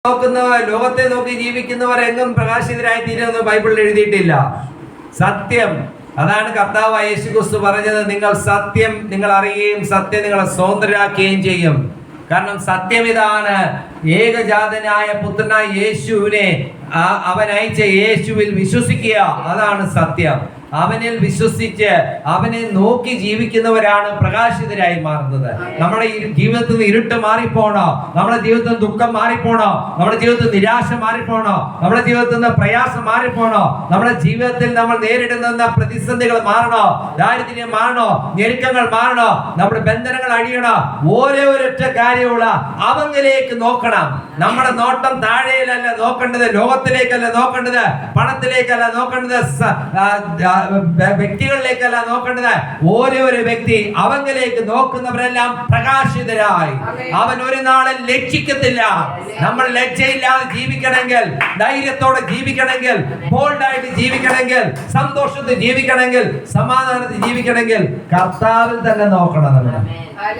നോക്കുന്നവർ, ലോകത്തെ നോക്കി ജീവിക്കുന്നവർ എങ്ങും പ്രകാശിതരായി തീരുമെന്ന് ബൈബിളിൽ എഴുതിയിട്ടില്ല. സത്യം, അതാണ് കർത്താവായ യേശുക്രിസ്തു പറഞ്ഞത്, നിങ്ങൾ സത്യം നിങ്ങൾ അറിയുകയും സത്യം നിങ്ങളെ സ്വതന്ത്രരാക്കുകയും ചെയ്യും. കാരണം സത്യം ഇതാണ്, ഏകജാതനായ പുത്രനായ യേശുവിനെ അവൻ അയച്ച യേശുവിൽ വിശ്വസിക്കുക, അതാണ് സത്യം. അവനിൽ വിശ്വസിച്ച് അവനെ നോക്കി ജീവിക്കുന്നവരാണ് പ്രകാശിതരായി മാറുന്നത്. നമ്മുടെ ജീവിതത്തിൽ നിന്ന് ഇരുട്ട് മാറിപ്പോണോ, നമ്മുടെ ജീവിതത്തിൽ ദുഃഖം മാറിപ്പോണോ, നമ്മുടെ ജീവിതത്തിൽ നിരാശ മാറിപ്പോണോ, നമ്മുടെ ജീവിതത്തിൽ നിന്ന് പ്രയാസം മാറിപ്പോണോ, നമ്മുടെ ജീവിതത്തിൽ നമ്മൾ നേരിടുന്ന പ്രതിസന്ധികൾ മാറണോ, ദാരിദ്ര്യം മാറണോ, ഞെരുക്കങ്ങൾ മാറണോ, നമ്മുടെ ബന്ധനങ്ങൾ അഴിയണോ, ഒരൊറ്റ കാര്യമുള്ള അവനിലേക്ക് നോക്കണം. നമ്മുടെ നോട്ടം താഴെയിലല്ല നോക്കേണ്ടത്, ലോകത്തിലേക്കല്ല നോക്കേണ്ടത്, പണത്തിലേക്കല്ല നോക്കേണ്ടത്, വ്യക്തികളിലേക്കല്ല നോക്കേണ്ടത്. ഓരോ വ്യക്തി അവങ്കിലേക്ക് നോക്കുന്നവരെല്ലാം പ്രകാശിതരായി. അവൻ ഒരു നാളും ലജ്ജിക്കത്തില്ല. നമ്മൾ ലജ്ജയില്ലാതെ ജീവിക്കണമെങ്കിൽ, ധൈര്യത്തോടെ ജീവിക്കണമെങ്കിൽ, ബോൾഡായിട്ട് ജീവിക്കണമെങ്കിൽ, സന്തോഷത്തിൽ ജീവിക്കണമെങ്കിൽ, സമാധാനത്തിൽ ജീവിക്കണമെങ്കിൽ കർത്താവിൽ തന്നെ നോക്കണം നമ്മൾ.